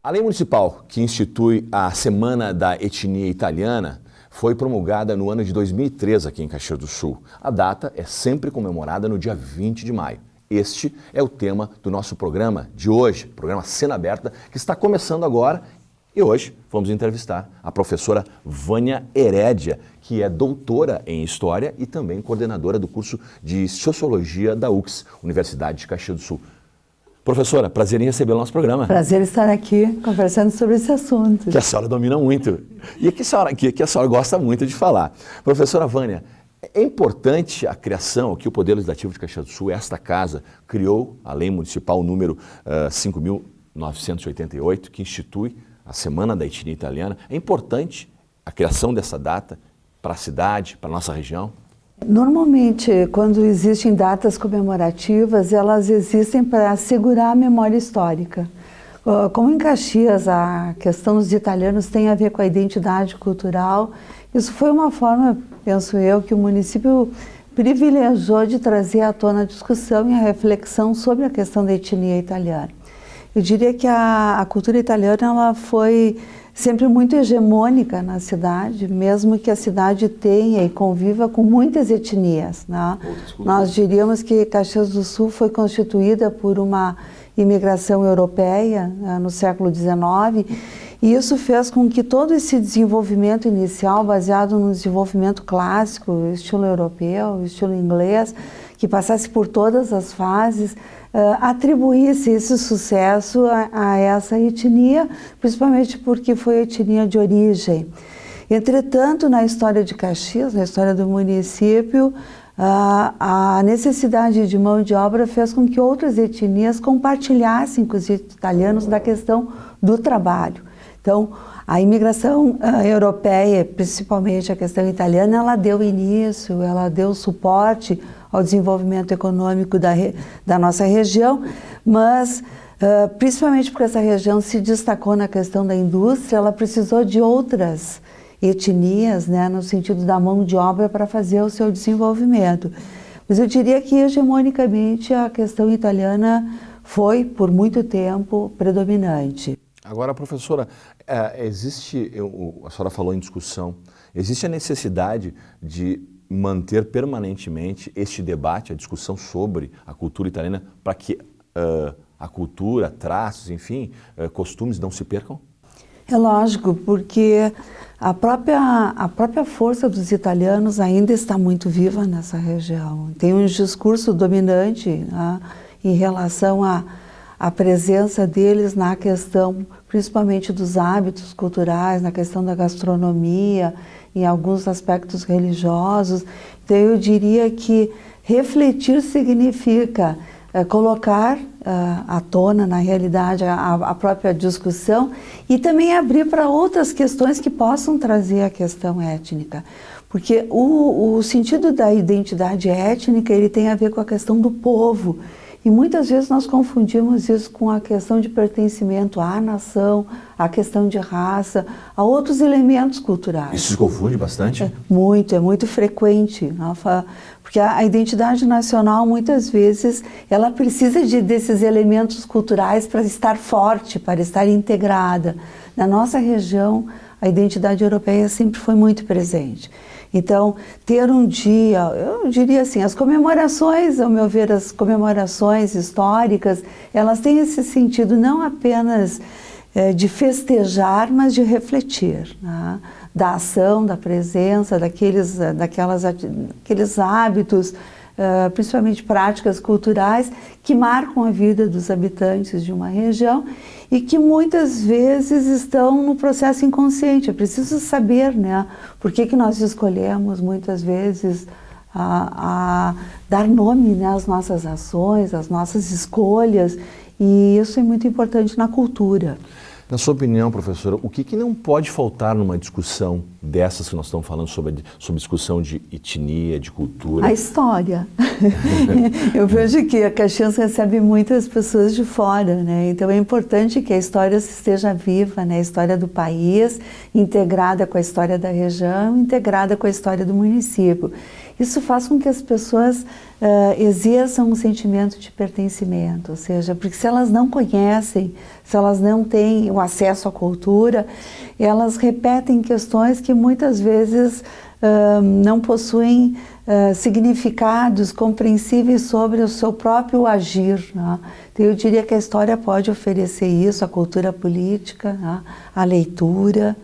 A lei municipal que institui a Semana da Etnia Italiana foi promulgada no ano de 2003 aqui em Caxias do Sul. A data é sempre comemorada no dia 20 de maio. Este é o tema do nosso programa de hoje, programa Cena Aberta, que está começando agora. E hoje vamos entrevistar a professora Vânia Herédia, que é doutora em História e também coordenadora do curso de Sociologia da UX, Universidade de Caxias do Sul. Professora, prazer em receber o nosso programa. Prazer estar aqui conversando sobre esse assunto. Que a senhora domina muito e que a senhora gosta muito de falar. Professora Vânia, é importante a criação, que o Poder Legislativo de Caxias do Sul, esta casa, criou a Lei Municipal número 5.988, que institui a Semana da Etnia Italiana. É importante a criação dessa data para a cidade, para a nossa região? Normalmente, quando existem datas comemorativas, elas existem para assegurar a memória histórica. Como em Caxias a questão dos italianos tem a ver com a identidade cultural, isso foi uma forma, penso eu, que o município privilegiou de trazer à tona a discussão e a reflexão sobre a questão da etnia italiana. Eu diria que a cultura italiana ela foi sempre muito hegemônica na cidade, mesmo que a cidade tenha e conviva com muitas etnias, né? Nós diríamos que Caxias do Sul foi constituída por uma imigração europeia, né, no século XIX, e isso fez com que todo esse desenvolvimento inicial, baseado no desenvolvimento clássico, estilo europeu, estilo inglês, que passasse por todas as fases, atribuísse esse sucesso a essa etnia, principalmente porque foi a etnia de origem. Entretanto, na história de Caxias, na história do município, a necessidade de mão de obra fez com que outras etnias compartilhassem com os italianos da questão do trabalho. Então, a imigração europeia, principalmente a questão italiana, ela deu início, ela deu suporte ao desenvolvimento econômico da nossa região, mas principalmente porque essa região se destacou na questão da indústria, ela precisou de outras etnias, né, no sentido da mão de obra para fazer o seu desenvolvimento. Mas eu diria que hegemonicamente a questão italiana foi, por muito tempo, predominante. Agora, professora, a senhora falou em discussão, existe a necessidade de manter permanentemente este debate, a discussão sobre a cultura italiana, para que a cultura, traços, enfim, costumes não se percam? É lógico, porque a própria força dos italianos ainda está muito viva nessa região. Tem um discurso dominante, né, em relação à presença deles na questão, principalmente dos hábitos culturais, na questão da gastronomia, em alguns aspectos religiosos. Então eu diria que refletir significa colocar à tona, na realidade, a própria discussão e também abrir para outras questões que possam trazer a questão étnica. Porque o sentido da identidade étnica, ele tem a ver com a questão do povo. E muitas vezes nós confundimos isso com a questão de pertencimento à nação, a questão de raça, a outros elementos culturais. Isso se confunde bastante? É muito frequente. Porque a identidade nacional, muitas vezes, ela precisa desses elementos culturais para estar forte, para estar integrada. Na nossa região, a identidade europeia sempre foi muito presente. Então, ter um dia, eu diria assim, as comemorações, ao meu ver, as comemorações históricas, elas têm esse sentido não apenas de festejar, mas de refletir, né? Da ação, da presença, daqueles hábitos, principalmente práticas culturais, que marcam a vida dos habitantes de uma região e que muitas vezes estão no processo inconsciente. É preciso saber, né, por que nós escolhemos muitas vezes a dar nome, né, às nossas ações, às nossas escolhas, e isso é muito importante na cultura. Na sua opinião, professora, o que não pode faltar numa discussão dessas que nós estamos falando sobre discussão de etnia, de cultura? A história. Eu vejo que a Caxias recebe muitas pessoas de fora, né? Então é importante que a história esteja viva, né? A história do país, integrada com a história da região, integrada com a história do município. Isso faz com que as pessoas exerçam um sentimento de pertencimento, ou seja, porque se elas não conhecem, se elas não têm o acesso à cultura, elas repetem questões que muitas vezes não possuem significados compreensíveis sobre o seu próprio agir, né? Então, eu diria que a história pode oferecer isso, a cultura política, né? A leitura,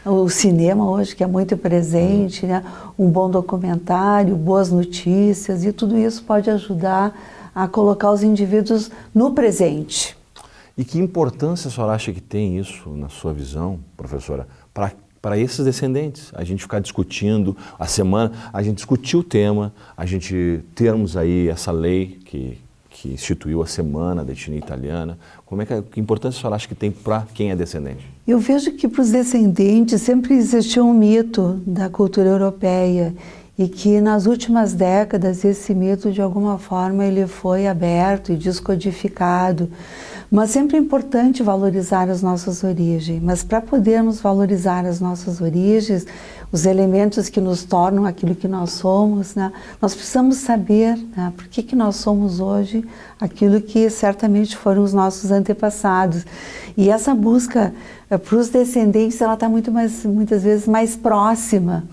o cinema hoje, que é muito presente, né? Um bom documentário, boas notícias, e tudo isso pode ajudar a colocar os indivíduos no presente. E que importância a senhora acha que tem isso, na sua visão, professora, para esses descendentes? A gente ficar discutindo a semana, a gente discutiu o tema, a gente termos aí essa lei que instituiu a Semana da Etnia Italiana. Que importância a senhora acha que tem para quem é descendente? Eu vejo que para os descendentes sempre existiu um mito da cultura europeia e que nas últimas décadas esse mito de alguma forma ele foi aberto e descodificado. Mas sempre é importante valorizar as nossas origens, mas para podermos valorizar as nossas origens, os elementos que nos tornam aquilo que nós somos, né, nós precisamos saber, né, por que nós somos hoje aquilo que certamente foram os nossos antepassados. E essa busca para os descendentes, ela está muitas vezes mais próxima,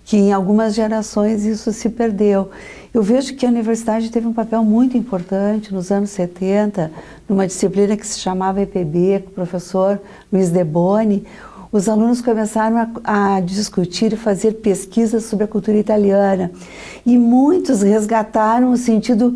que em algumas gerações isso se perdeu. Eu vejo que a universidade teve um papel muito importante nos anos 70, numa disciplina que se chamava EPB, com o professor Luiz Deboni. Os alunos começaram a discutir e fazer pesquisas sobre a cultura italiana. E muitos resgataram o sentido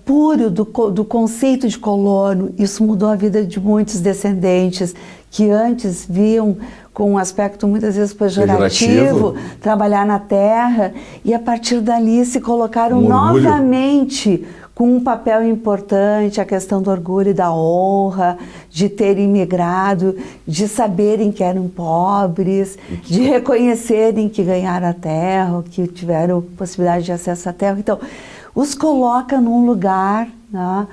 puro do conceito de colono. Isso mudou a vida de muitos descendentes que antes viam com um aspecto muitas vezes pejorativo, trabalhar na terra, e a partir dali se colocaram novamente com um papel importante, a questão do orgulho e da honra, de terem migrado, de saberem que eram pobres, de reconhecerem que ganharam a terra, que tiveram possibilidade de acesso à terra. Então, os coloca num lugar, né,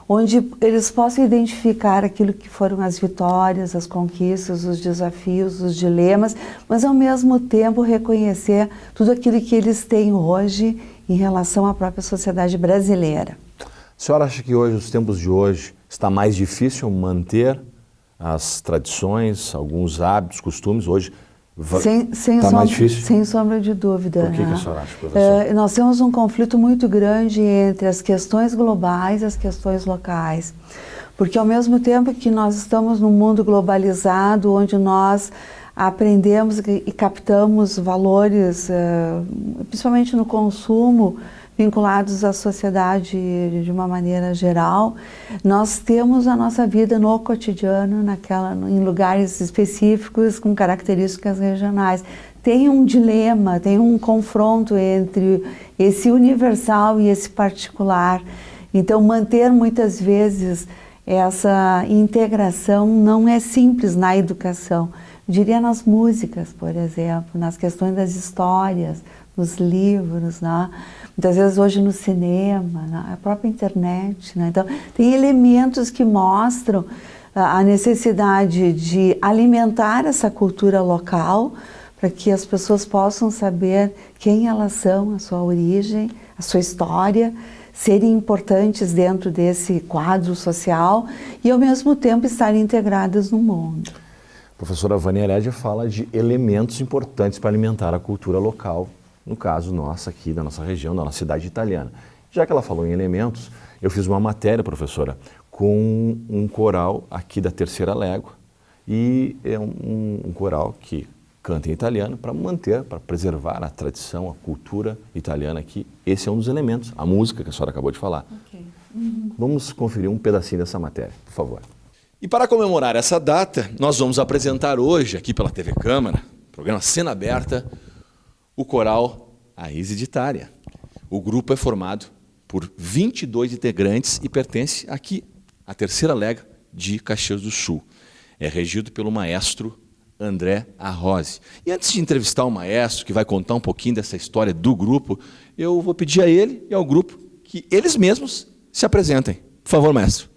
onde eles possam identificar aquilo que foram as vitórias, as conquistas, os desafios, os dilemas, mas ao mesmo tempo reconhecer tudo aquilo que eles têm hoje em relação à própria sociedade brasileira. A senhora acha que hoje, os tempos de hoje, está mais difícil manter as tradições, alguns hábitos, costumes? Hoje está mais difícil? Sem sombra de dúvida. Por que a senhora acha, professor? Nós temos um conflito muito grande entre as questões globais e as questões locais. Porque ao mesmo tempo que nós estamos num mundo globalizado, onde nós aprendemos e captamos valores, principalmente no consumo, vinculados à sociedade de uma maneira geral, nós temos a nossa vida no cotidiano, em lugares específicos, com características regionais. Tem um dilema, tem um confronto entre esse universal e esse particular. Então, manter muitas vezes essa integração não é simples na educação. Eu diria nas músicas, por exemplo, nas questões das histórias, nos livros, né? Muitas vezes hoje no cinema, na própria internet, né? Então, tem elementos que mostram a necessidade de alimentar essa cultura local para que as pessoas possam saber quem elas são, a sua origem, a sua história, serem importantes dentro desse quadro social e, ao mesmo tempo, estarem integradas no mundo. A professora Vânia Heredia fala de elementos importantes para alimentar a cultura local, no caso nossa aqui, da nossa região, da nossa cidade italiana. Já que ela falou em elementos, eu fiz uma matéria, professora, com um coral aqui da Terceira Légua, e é um coral que canta em italiano para manter, para preservar a tradição, a cultura italiana aqui. Esse é um dos elementos, a música que a senhora acabou de falar. Okay. Vamos conferir um pedacinho dessa matéria, por favor. E para comemorar essa data, nós vamos apresentar hoje, aqui pela TV Câmara, programa Cena Aberta, o coral Aise d'Italia. O grupo é formado por 22 integrantes e pertence aqui à Terceira Lega de Caxias do Sul. É regido pelo maestro André Arrose. E antes de entrevistar o maestro, que vai contar um pouquinho dessa história do grupo, eu vou pedir a ele e ao grupo que eles mesmos se apresentem. Por favor, maestro.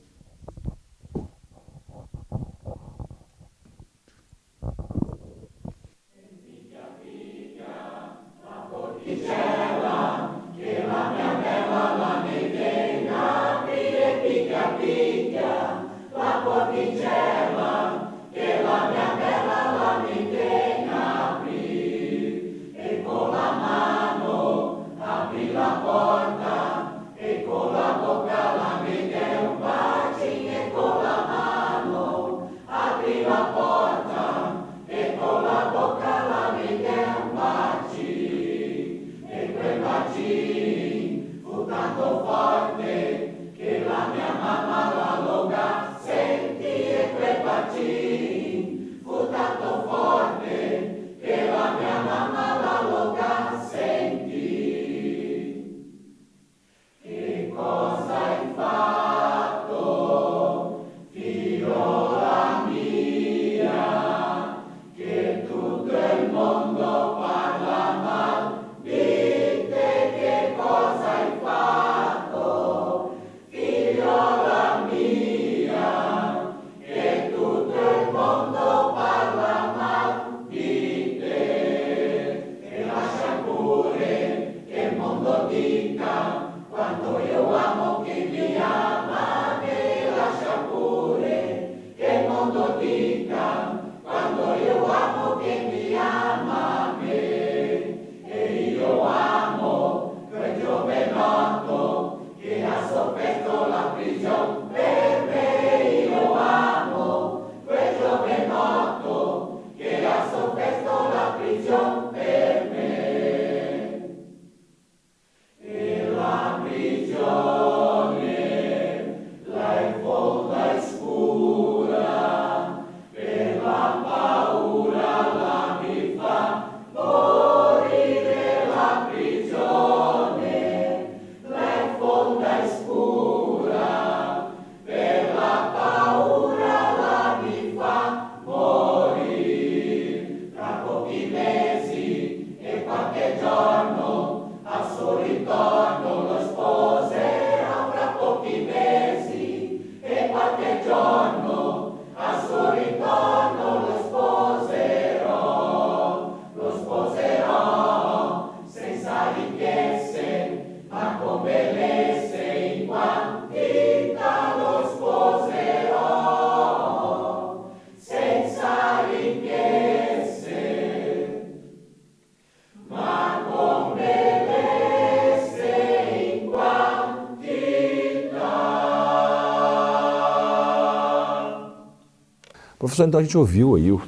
Professor, então a gente ouviu aí o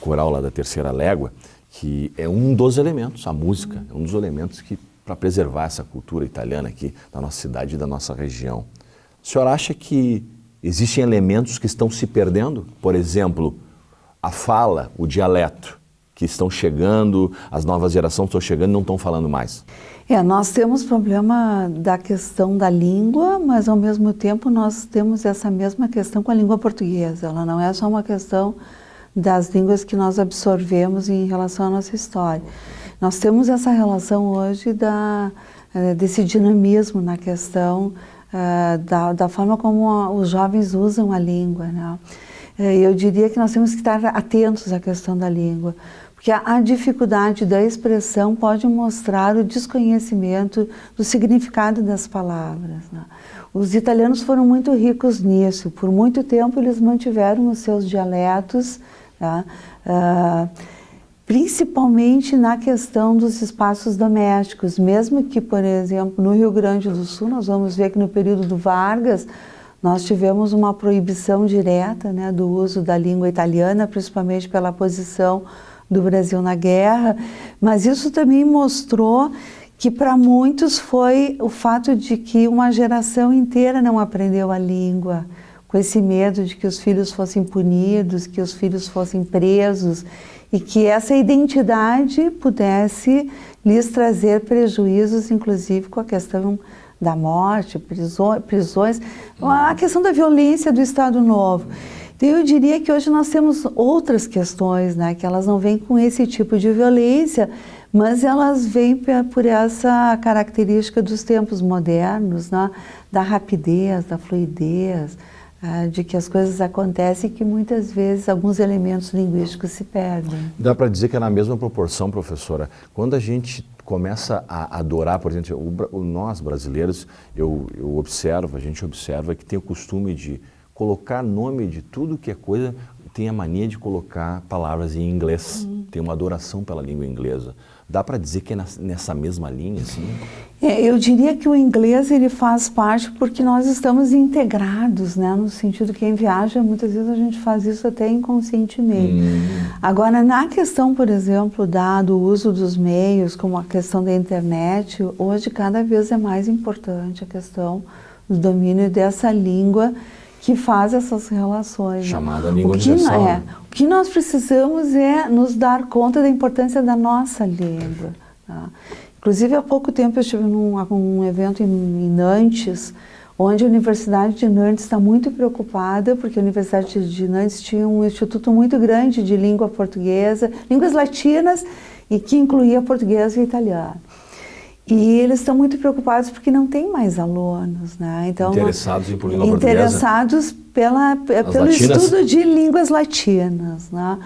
coral lá da Terceira Légua, que é um dos elementos, a música, é um dos elementos que para preservar essa cultura italiana aqui da nossa cidade e da nossa região. O senhor acha que existem elementos que estão se perdendo? Por exemplo, a fala, o dialeto, que estão chegando, as novas gerações estão chegando e não estão falando mais. Nós temos problema da questão da língua, mas ao mesmo tempo nós temos essa mesma questão com a língua portuguesa. Ela não é só uma questão das línguas que nós absorvemos em relação à nossa história. Nós temos essa relação hoje desse dinamismo na questão da forma como os jovens usam a língua, né? Eu diria que nós temos que estar atentos à questão da língua, porque a dificuldade da expressão pode mostrar o desconhecimento do significado das palavras, né? Os italianos foram muito ricos nisso. Por muito tempo eles mantiveram os seus dialetos, tá? Principalmente na questão dos espaços domésticos, mesmo que, por exemplo, no Rio Grande do Sul, nós vamos ver que no período do Vargas, nós tivemos uma proibição direta, né, do uso da língua italiana, principalmente pela posição do Brasil na guerra, mas isso também mostrou que para muitos foi o fato de que uma geração inteira não aprendeu a língua, com esse medo de que os filhos fossem punidos, que os filhos fossem presos, e que essa identidade pudesse lhes trazer prejuízos, inclusive com a questão da morte, prisões, a questão da violência do Estado Novo. Então eu diria que hoje nós temos outras questões, né, que elas não vêm com esse tipo de violência, mas elas vêm por essa característica dos tempos modernos, né, da rapidez, da fluidez, de que as coisas acontecem e que muitas vezes alguns elementos linguísticos se perdem. Dá para dizer que é na mesma proporção, professora. Quando a gente começa a adorar, por exemplo, nós brasileiros, a gente observa que tem o costume de colocar nome de tudo que é coisa, tem a mania de colocar palavras em inglês, tem uma adoração pela língua inglesa. Dá para dizer que é nessa mesma linha, assim? Eu diria que o inglês ele faz parte porque nós estamos integrados, né? No sentido que quem viaja, muitas vezes a gente faz isso até inconscientemente. Agora, na questão, por exemplo, do uso dos meios, como a questão da internet, hoje cada vez é mais importante a questão do domínio dessa língua que faz essas relações. Chamada língua universal. O que nós precisamos é nos dar conta da importância da nossa língua. Tá? Inclusive, há pouco tempo eu estive num evento em Nantes, onde a Universidade de Nantes está muito preocupada, porque a Universidade de Nantes tinha um instituto muito grande de língua portuguesa, línguas latinas, e que incluía português e italiano. E eles estão muito preocupados porque não tem mais alunos, né? Então, interessados em língua portuguesa? Interessados pelo estudo de línguas latinas, né?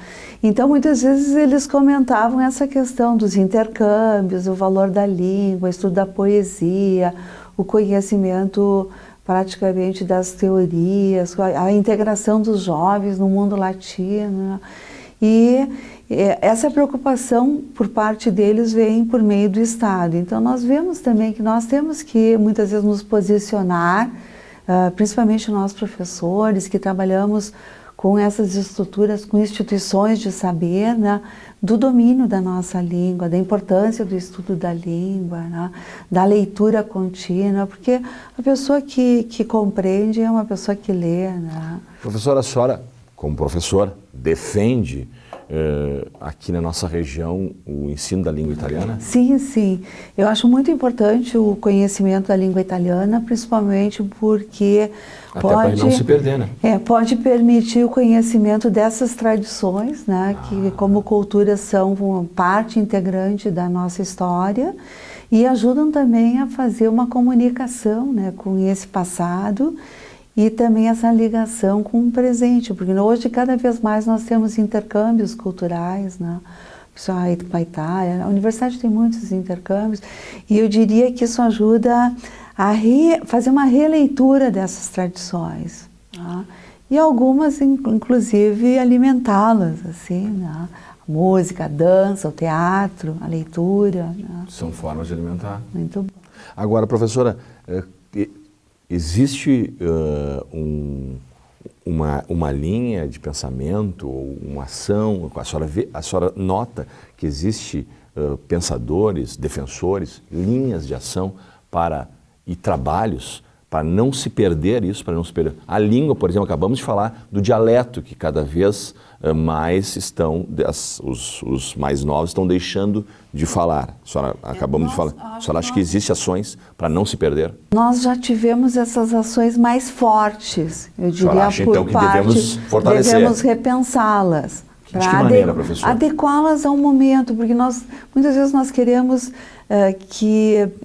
Então, muitas vezes eles comentavam essa questão dos intercâmbios, o valor da língua, o estudo da poesia, o conhecimento praticamente das teorias, a integração dos jovens no mundo latino. E essa preocupação por parte deles vem por meio do Estado. Então nós vemos também que nós temos que muitas vezes nos posicionar, principalmente nós professores que trabalhamos com essas estruturas, com instituições de saber, né, do domínio da nossa língua, da importância do estudo da língua, né, da leitura contínua, porque a pessoa que compreende é uma pessoa que lê, né. Professora, a senhora, como professora, defende aqui na nossa região o ensino da língua italiana? Sim, sim. Eu acho muito importante o conhecimento da língua italiana, principalmente porque até para não se perder, né? Pode permitir o conhecimento dessas tradições, né, que como cultura são uma parte integrante da nossa história e ajudam também a fazer uma comunicação, né, com esse passado e também essa ligação com o presente, porque hoje cada vez mais nós temos intercâmbios culturais, né? Com a Itália, a universidade tem muitos intercâmbios, e eu diria que isso ajuda a fazer uma releitura dessas tradições, né? E algumas, inclusive, alimentá-las, assim, né? A música, a dança, o teatro, a leitura, né? São formas de alimentar. Muito bom. Agora, professora, existe uma linha de pensamento ou uma ação? A senhora nota que existe pensadores, defensores, linhas de ação e trabalhos para não se perder isso, para não se perder. A língua, por exemplo, acabamos de falar do dialeto, que cada vez mais os mais novos estão deixando de falar. Acabamos de falar. A senhora acha que existem ações para não se perder? Nós já tivemos essas ações mais fortes, eu diria, acha, então, que devemos fortalecer? Devemos repensá-las. De que maneira, professor? Adequá-las ao momento, porque muitas vezes nós queremos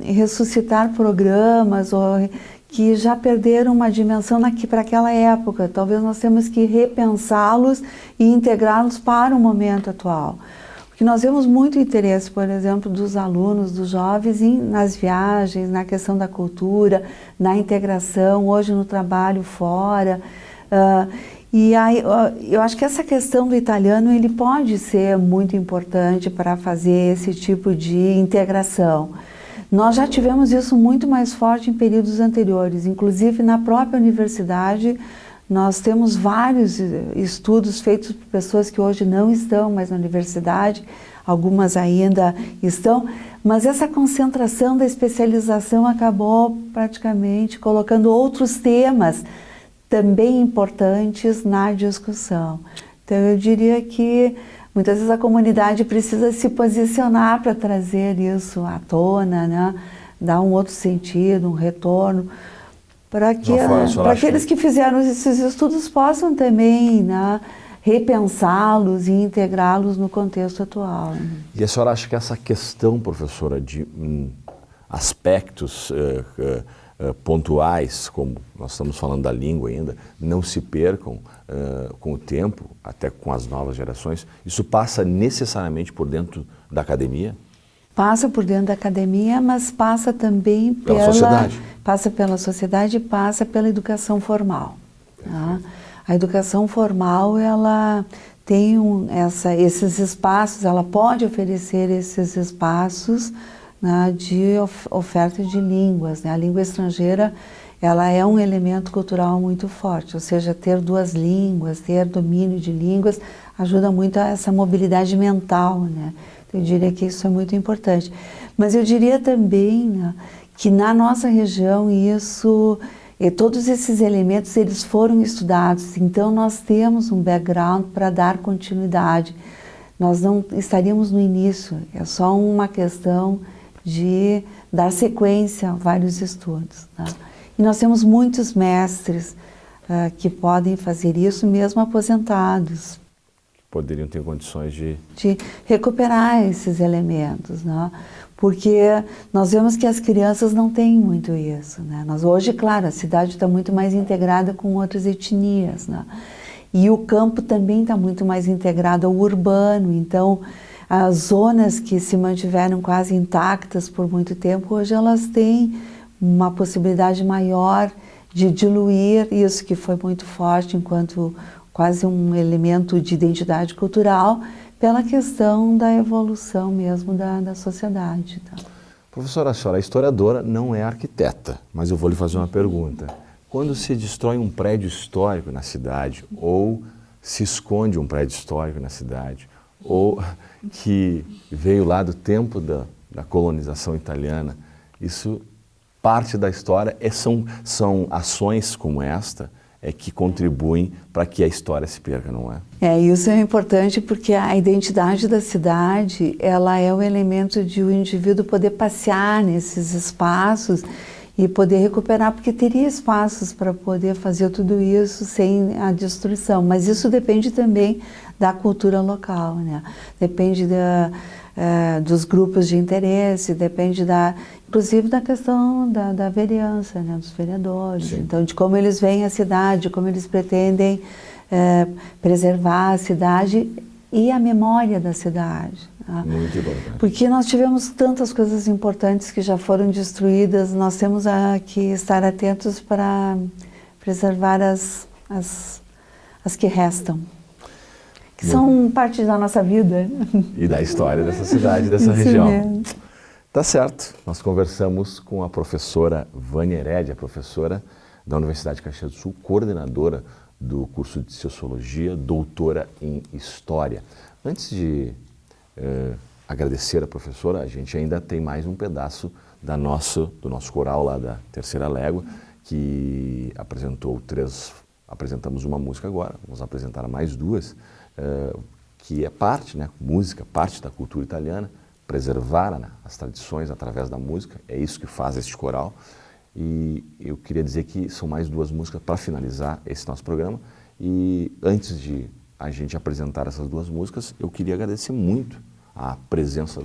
ressuscitar programas que já perderam uma dimensão para aquela época. Talvez nós temos que repensá-los e integrá-los para o momento atual. Porque nós vemos muito interesse, por exemplo, dos alunos, dos jovens nas viagens, na questão da cultura, na integração, hoje no trabalho fora. E aí, eu acho que essa questão do italiano ele pode ser muito importante para fazer esse tipo de integração. Nós já tivemos isso muito mais forte em períodos anteriores, inclusive na própria universidade. Nós temos vários estudos feitos por pessoas que hoje não estão mais na universidade, algumas ainda estão, mas essa concentração da especialização acabou praticamente colocando outros temas também importantes na discussão. Então eu diria que muitas vezes a comunidade precisa se posicionar para trazer isso à tona, né? Dar um outro sentido, um retorno, para aqueles que fizeram esses estudos possam também, né, repensá-los e integrá-los no contexto atual. Né? E a senhora acha que essa questão, professora, de aspectos pontuais, como nós estamos falando da língua ainda, não se percam com o tempo, até com as novas gerações, isso passa necessariamente por dentro da academia? Passa por dentro da academia, mas passa também pela sociedade. Passa pela sociedade e passa pela educação formal. Tá? A educação formal, ela tem esses espaços, ela pode oferecer esses espaços, né, de oferta de línguas. Né? A língua estrangeira, ela é um elemento cultural muito forte, ou seja, ter duas línguas, ter domínio de línguas, ajuda muito a essa mobilidade mental, né? Eu diria que isso é muito importante. Mas eu diria também, né, que na nossa região todos esses elementos eles foram estudados, então nós temos um background para dar continuidade. Nós não estaríamos no início, é só uma questão de dar sequência a vários estudos. Né? E nós temos muitos mestres que podem fazer isso, mesmo aposentados. Poderiam ter condições de recuperar esses elementos, né? Porque nós vemos que as crianças não têm muito isso, né? Hoje, claro, a cidade está muito mais integrada com outras etnias, né? E o campo também está muito mais integrado ao urbano, então as zonas que se mantiveram quase intactas por muito tempo, hoje elas têm uma possibilidade maior de diluir isso que foi muito forte enquanto quase um elemento de identidade cultural, pela questão da evolução mesmo da sociedade. Tá? Professora, a senhora é historiadora, não é arquiteta, mas eu vou lhe fazer uma pergunta. Quando se destrói um prédio histórico na cidade, ou se esconde um prédio histórico na cidade, ou que veio lá do tempo da colonização italiana, isso parte da história, são ações como esta, que contribuem para que a história se perca, não é? Isso é importante porque a identidade da cidade, ela é o elemento de o indivíduo poder passear nesses espaços e poder recuperar, porque teria espaços para poder fazer tudo isso sem a destruição, mas isso depende também da cultura local, né? Depende dos grupos de interesse, depende inclusive da questão da vereança, né, dos vereadores. Sim. Então, de como eles veem a cidade, como eles pretendem preservar a cidade e a memória da cidade. Tá? Muito importante. Porque nós tivemos tantas coisas importantes que já foram destruídas, nós temos que estar atentos para preservar as que restam. Que são parte da nossa vida. E da história dessa cidade, dessa região. Mesmo. Tá certo. Nós conversamos com a professora Vânia Heredia, professora da Universidade de Caxias do Sul, coordenadora do curso de Sociologia, doutora em História. Antes de agradecer a professora, a gente ainda tem mais um pedaço do nosso coral lá da Terceira Légua, que apresentamos uma música agora, vamos apresentar mais duas, que é parte, né, música, parte da cultura italiana, preservar, né, as tradições através da música, é isso que faz este coral. E eu queria dizer que são mais duas músicas para finalizar esse nosso programa. E antes de a gente apresentar essas duas músicas, eu queria agradecer muito a presença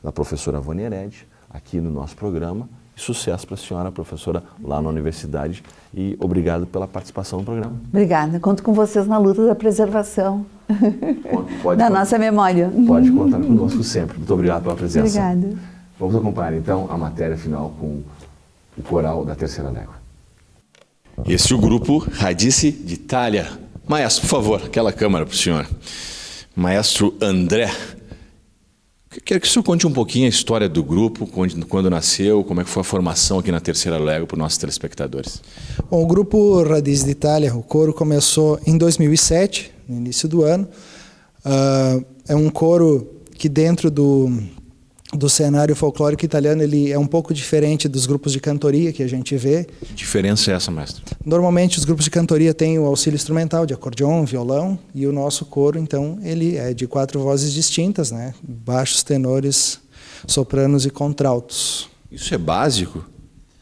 da professora Vânia Heredia aqui no nosso programa. E sucesso para a senhora, professora, lá na universidade. E obrigado pela participação no programa. Obrigada. Conto com vocês na luta da preservação da nossa memória. Pode contar conosco sempre. Muito obrigado pela presença. Obrigada. Vamos acompanhar então a matéria final com o coral da Terceira Légua. Esse é o grupo Radice d'Italia. Maestro, por favor, aquela câmera para o senhor. Maestro André, quero que o senhor conte um pouquinho a história do grupo, quando nasceu, como é que foi a formação aqui na Terceira Légua para os nossos telespectadores. Bom, o grupo Radice d'Italia, o coro, começou em 2007, no início do ano. É um coro que dentro do cenário folclórico italiano, ele é um pouco diferente dos grupos de cantoria que a gente vê. Que diferença é essa, mestre? Normalmente os grupos de cantoria têm o auxílio instrumental de acordeon, violão, e o nosso coro, então, ele é de 4 vozes distintas, né? Baixos, tenores, sopranos e contraltos. Isso é básico?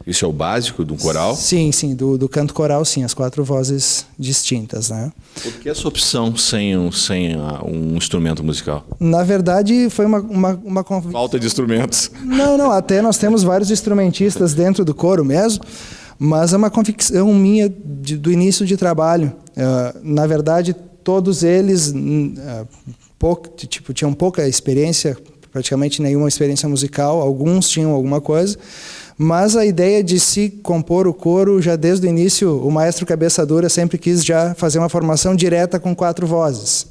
Isso é o básico do coral? Sim, sim, do canto coral, sim, as 4 vozes distintas, né? Por que essa opção sem um instrumento musical? Na verdade, foi uma Falta de instrumentos. Não, até nós temos vários instrumentistas dentro do coro mesmo, mas é uma convicção minha do início de trabalho. Na verdade, todos eles tinham pouca experiência, praticamente nenhuma experiência musical, alguns tinham alguma coisa, mas a ideia de se compor o coro, já desde o início, o maestro Cabeça Dura sempre quis já fazer uma formação direta com 4 vozes.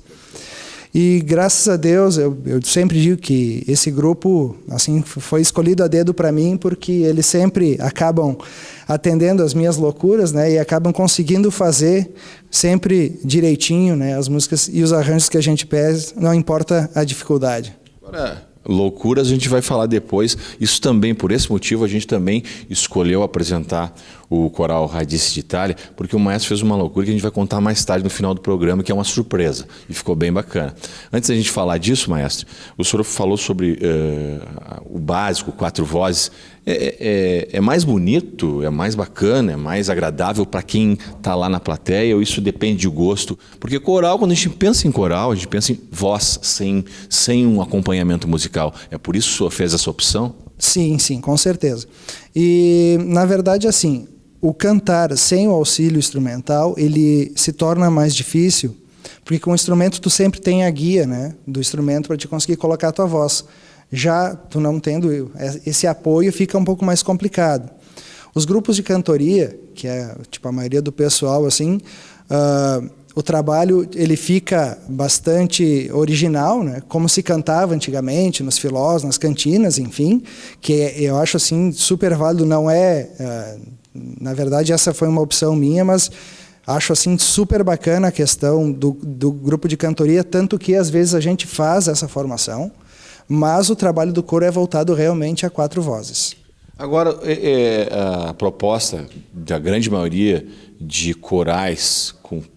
E graças a Deus, eu sempre digo que esse grupo assim foi escolhido a dedo para mim, porque eles sempre acabam atendendo às minhas loucuras, né, e acabam conseguindo fazer sempre direitinho, né, as músicas e os arranjos que a gente pede, não importa a dificuldade. Agora, loucuras a gente vai falar depois. Isso também, por esse motivo, a gente também escolheu apresentar o coral Radice d'Italia, porque o maestro fez uma loucura que a gente vai contar mais tarde no final do programa, que é uma surpresa, e ficou bem bacana. Antes da gente falar disso, maestro, o senhor falou sobre o básico, 4 vozes. É mais bonito, é mais bacana, é mais agradável para quem está lá na plateia, ou isso depende de gosto? Porque coral, quando a gente pensa em coral, a gente pensa em voz, sem um acompanhamento musical. É por isso que o senhor fez essa opção? Sim, com certeza. E, na verdade, assim, o cantar sem o auxílio instrumental, ele se torna mais difícil, porque com o instrumento tu sempre tem a guia, né, do instrumento para te conseguir colocar a tua voz. Já tu não tendo esse apoio, fica um pouco mais complicado. Os grupos de cantoria, que é tipo a maioria do pessoal, assim, o trabalho ele fica bastante original, né? Como se cantava antigamente nos filós, nas cantinas, enfim, que eu acho assim super válido. Não na verdade essa foi uma opção minha, mas acho assim super bacana a questão do grupo de cantoria, tanto que às vezes a gente faz essa formação, mas o trabalho do coro é voltado realmente a 4 vozes. Agora, a proposta da grande maioria de corais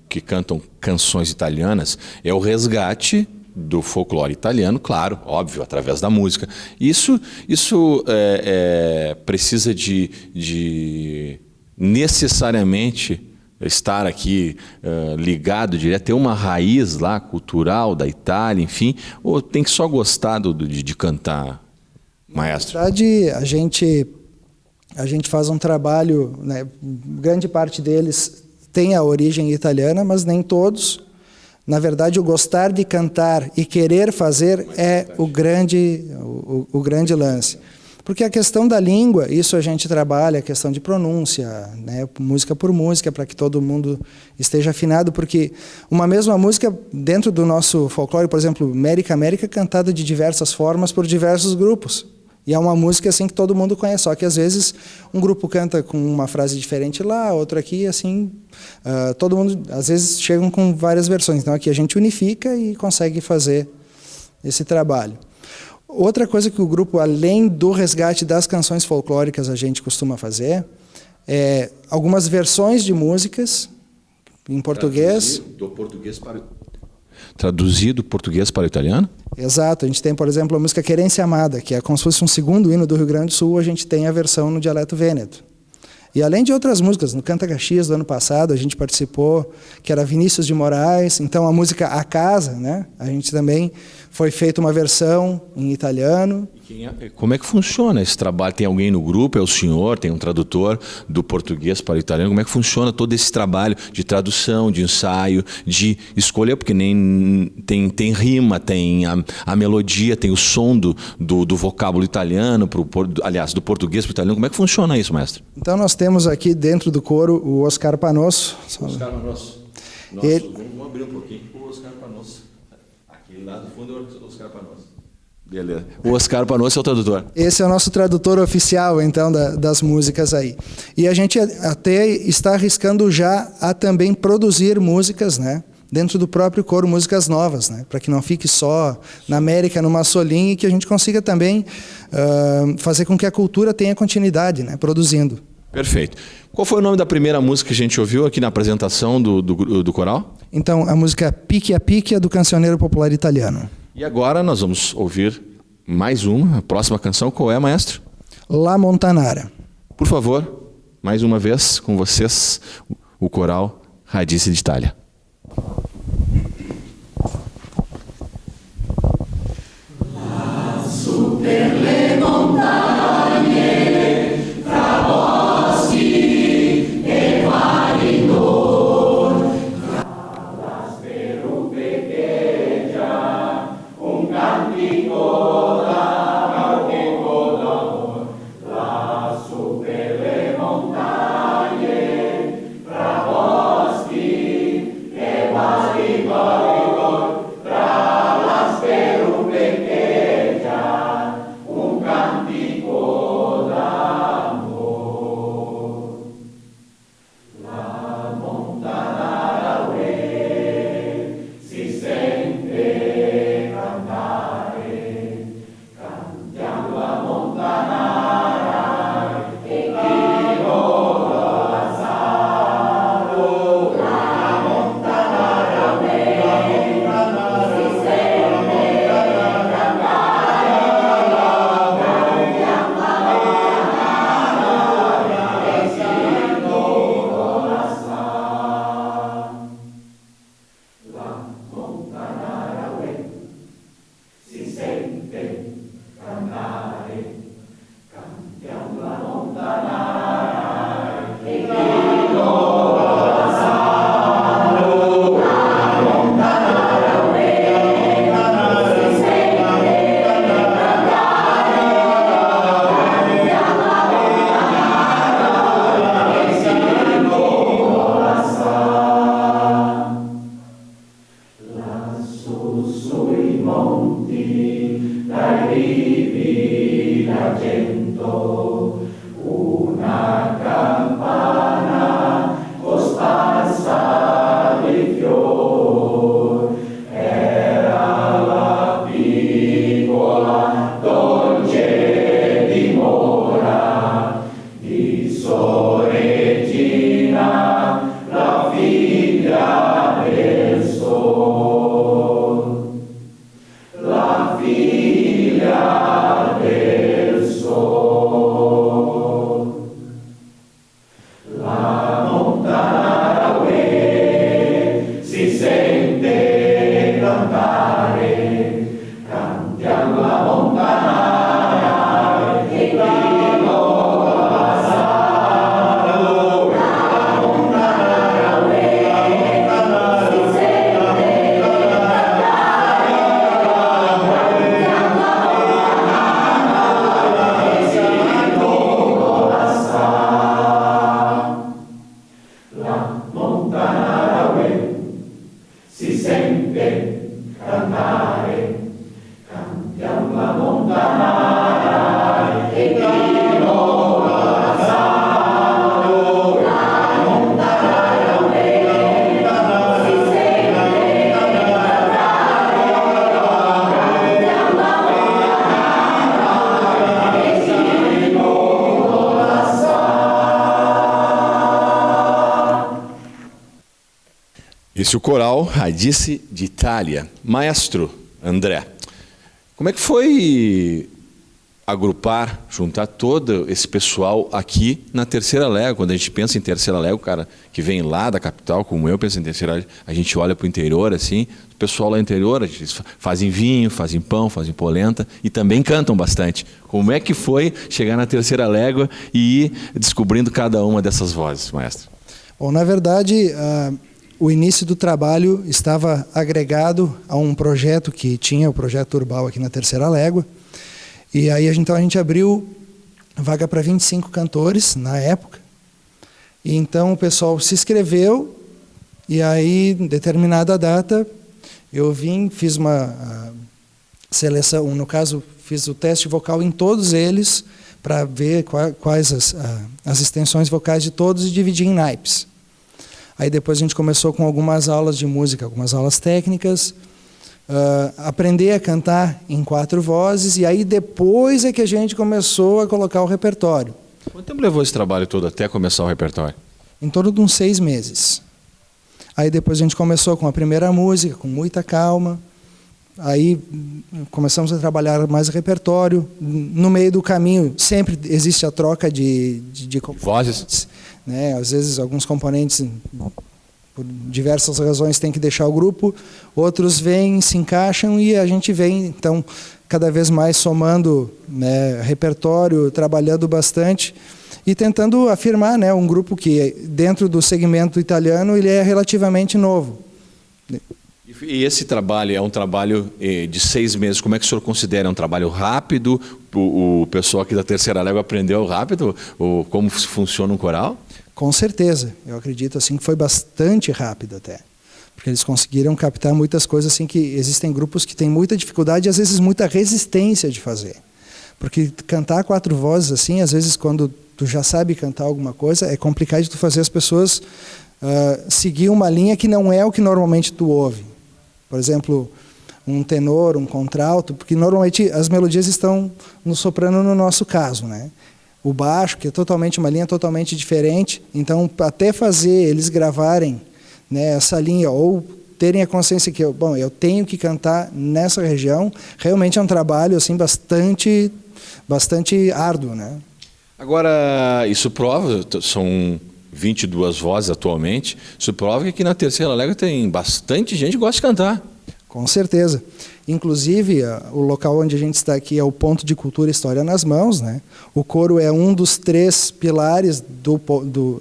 que cantam canções italianas é o resgate do folclore italiano, claro, óbvio, através da música. Isso precisa de necessariamente estar aqui ligado direto, ter uma raiz lá cultural da Itália, enfim, ou tem que só gostar de cantar, maestro? Na verdade, a gente faz um trabalho, né, grande parte deles tem a origem italiana, mas nem todos. Na verdade, o gostar de cantar e querer fazer é o grande lance. Porque a questão da língua, isso a gente trabalha, a questão de pronúncia, né, música por música, para que todo mundo esteja afinado, porque uma mesma música, dentro do nosso folclore, por exemplo, América é cantada de diversas formas por diversos grupos. E é uma música assim que todo mundo conhece, só que às vezes um grupo canta com uma frase diferente lá, outra aqui, assim, todo mundo, às vezes chegam com várias versões. Então aqui a gente unifica e consegue fazer esse trabalho. Outra coisa que o grupo, além do resgate das canções folclóricas, a gente costuma fazer, é algumas versões de músicas em português. Traduzir do português para o italiano? Exato. A gente tem, por exemplo, a música Querência Amada, que é como se fosse um segundo hino do Rio Grande do Sul, a gente tem a versão no dialeto vêneto. E além de outras músicas, no Canta Caxias do ano passado, a gente participou, que era Vinícius de Moraes, então a música A Casa, né? A gente também foi feita uma versão em italiano. Como é que funciona esse trabalho? Tem alguém no grupo? É o senhor? Tem um tradutor do português para o italiano? Como é que funciona todo esse trabalho de tradução, de ensaio, de escolher? Porque nem tem rima, tem a melodia, tem o som do vocábulo italiano, aliás, do português para o italiano. Como é que funciona isso, mestre? Então nós temos aqui dentro do coro o Oscar Panosso. Oscar Panosso. Vamos abrir um pouquinho o Oscar Panosso. Aqui lá do fundo é o Oscar Panosso. Beleza. O Oscar Panosso é o tradutor. Esse é o nosso tradutor oficial, então, das músicas aí. E a gente até está arriscando já a também produzir músicas, né? Dentro do próprio coro, músicas novas, né? Para que não fique só na América, numa solinha, e que a gente consiga também fazer com que a cultura tenha continuidade, né? Produzindo. Perfeito. Qual foi o nome da primeira música que a gente ouviu aqui na apresentação do coral? Então, a música Picchia Picchia, do cancioneiro popular italiano. E agora nós vamos ouvir mais uma, a próxima canção. Qual é, maestro? La Montanara. Por favor, mais uma vez com vocês, o coral Radice d'Italia. Super le montagne, tra boschi e mari d'or, tra la sperupe che già un cantico d'amor, lassù per le montagne, tra boschi e mari d'or, tra la sperupe che già un cantico d'amor. La montanara si sente cantare, cantiamo la montanara e chi lo Lazzaro. La montanara si sente cantare, cantiamo la montanara e chi lo Lazzaro. La montanara si sente cantare, cantiamo la montanara e chi lo Lazzaro. La montanara si sente cantare, cantiamo la montanara e chi lo Lazzaro. Lassù sui monti, dai rivi d'argento, una campana cosparsa di fior, era la piccola dolce dimora di Soregina, la figlia del sol. La figlia del sol. La montanara si sente cantare, cantiamo la montanara e chi lo Lazzaro. La montanara si sente cantare, cantiamo la montanara e chi lo Lazzaro. La montanara si sente cantare, cantiamo la montanara Esse é o coral Radice d'Italia. Maestro André, como é que foi agrupar, juntar todo esse pessoal aqui na Terceira Légua? Quando a gente pensa em Terceira Légua, o cara que vem lá da capital, como eu penso em Terceira Légua, a gente olha para o interior, assim, o pessoal lá no interior, eles fazem vinho, fazem pão, fazem polenta e também cantam bastante. Como é que foi chegar na Terceira Légua e ir descobrindo cada uma dessas vozes, maestro? Bom, na verdade, o início do trabalho estava agregado a um projeto que tinha, o Projeto Urbal aqui na Terceira Légua. E aí então a gente abriu vaga para 25 cantores na época. E então o pessoal se inscreveu e aí, em determinada data, eu fiz uma seleção, no caso, fiz o teste vocal em todos eles para ver quais as extensões vocais de todos e dividir em naipes. Aí depois a gente começou com algumas aulas de música, algumas aulas técnicas, aprender a cantar em 4 vozes, e aí depois é que a gente começou a colocar o repertório. Quanto tempo levou esse trabalho todo até começar o repertório? Em torno de uns 6 meses. Aí depois a gente começou com a primeira música, com muita calma. Aí começamos a trabalhar mais o repertório. No meio do caminho sempre existe a troca de vozes, né? Às vezes alguns componentes, por diversas razões, têm que deixar o grupo, outros vêm, se encaixam e a gente vem, então, cada vez mais somando, né, repertório, trabalhando bastante e tentando afirmar, né, um grupo que, dentro do segmento italiano, ele é relativamente novo. E esse trabalho é um trabalho de 6 meses, como é que o senhor considera? É um trabalho rápido? O pessoal aqui da Terceira Légua aprendeu rápido como funciona um coral? Com certeza, eu acredito assim que foi bastante rápido até, porque eles conseguiram captar muitas coisas assim que existem grupos que têm muita dificuldade e às vezes muita resistência de fazer, porque cantar 4 vozes assim, às vezes quando tu já sabe cantar alguma coisa, é complicado de tu fazer as pessoas seguir uma linha que não é o que normalmente tu ouve. Por exemplo, um tenor, um contralto, porque normalmente as melodias estão no soprano no nosso caso, né? O baixo, que é totalmente uma linha totalmente diferente, então até fazer eles gravarem, né, essa linha ou terem a consciência que eu tenho que cantar nessa região, realmente é um trabalho assim bastante árduo, né? Agora, isso prova, são 22 vozes atualmente, isso prova que aqui na Terceira Légua tem bastante gente que gosta de cantar. Com certeza. Inclusive, o local onde a gente está aqui é o Ponto de Cultura e História nas Mãos, né? O coro é um dos 3 pilares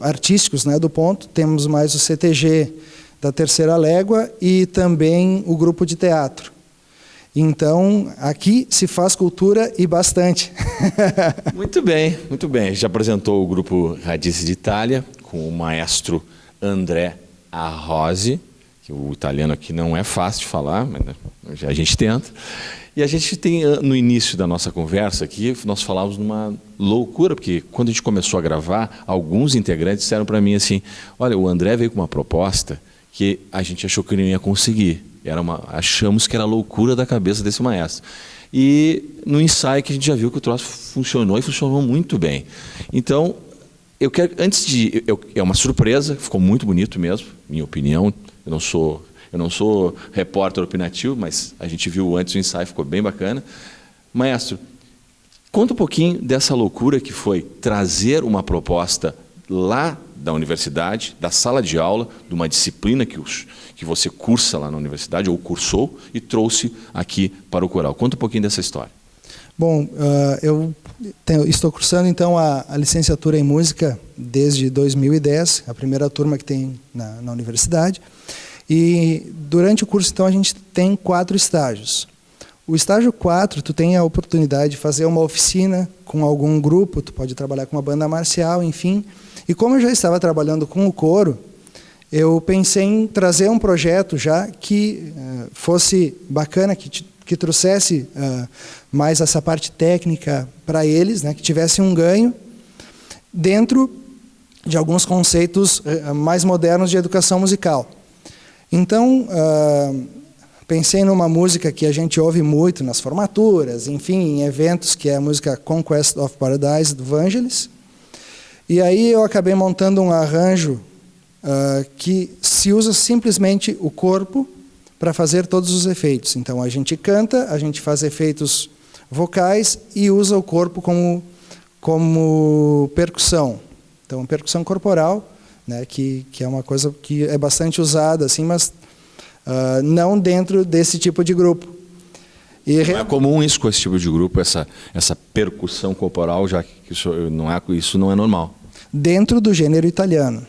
artísticos, né, do ponto. Temos mais o CTG da Terceira Légua e também o grupo de teatro. Então, aqui se faz cultura e bastante. Muito bem, muito bem. A gente apresentou o grupo Radice d'Italia com o maestro André Arrosi, que o italiano aqui não é fácil de falar, mas a gente tenta. E a gente tem, no início da nossa conversa aqui, nós falávamos numa loucura, porque quando a gente começou a gravar, alguns integrantes disseram para mim assim, olha, o André veio com uma proposta que a gente achou que ele não ia conseguir. Achamos que era loucura da cabeça desse maestro. E no ensaio que a gente já viu que o troço funcionou e funcionou muito bem. Então, eu quero, é uma surpresa, ficou muito bonito mesmo, minha opinião. Eu não sou repórter opinativo, mas a gente viu antes o ensaio, ficou bem bacana. Maestro, conta um pouquinho dessa loucura que foi trazer uma proposta lá da universidade, da sala de aula, de uma disciplina que você cursa lá na universidade, ou cursou, e trouxe aqui para o coral. Conta um pouquinho dessa história. Bom, eu estou cursando então a licenciatura em música desde 2010, a primeira turma que tem na universidade. E durante o curso, então, a gente tem 4 estágios. O estágio 4, tu tem a oportunidade de fazer uma oficina com algum grupo, tu pode trabalhar com uma banda marcial, enfim. E como eu já estava trabalhando com o coro, eu pensei em trazer um projeto já que fosse bacana, que trouxesse mais essa parte técnica para eles, né, que tivesse um ganho dentro de alguns conceitos mais modernos de educação musical. Então, pensei numa música que a gente ouve muito nas formaturas, enfim, em eventos, que é a música Conquest of Paradise, do Vangelis. E aí eu acabei montando um arranjo que se usa simplesmente o corpo para fazer todos os efeitos. Então a gente canta, a gente faz efeitos vocais e usa o corpo como percussão. Então percussão corporal, né, que é uma coisa que é bastante usada, assim, mas não dentro desse tipo de grupo. E Não é comum isso com esse tipo de grupo, essa percussão corporal, já que isso não é normal. Dentro do gênero italiano.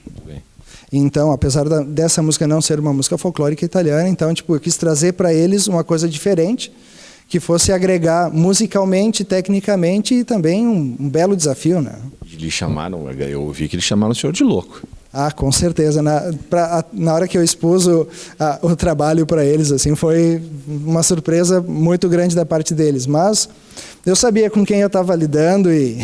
Muito bem. Então, apesar dessa música não ser uma música folclórica italiana, então tipo, eu quis trazer para eles uma coisa diferente, que fosse agregar musicalmente, tecnicamente e também um belo desafio, né? Eu ouvi que eles chamaram o senhor de louco. Ah, com certeza. Na hora que eu expus o trabalho para eles, assim, foi uma surpresa muito grande da parte deles. Mas eu sabia com quem eu estava lidando e...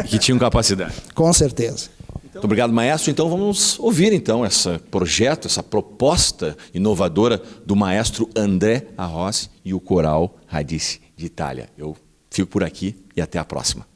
Que tinham capacidade. Com certeza. Muito obrigado, maestro. Então vamos ouvir então esse projeto, essa proposta inovadora do maestro André Arrossi e o coral Radice de Itália. Eu fico por aqui e até a próxima.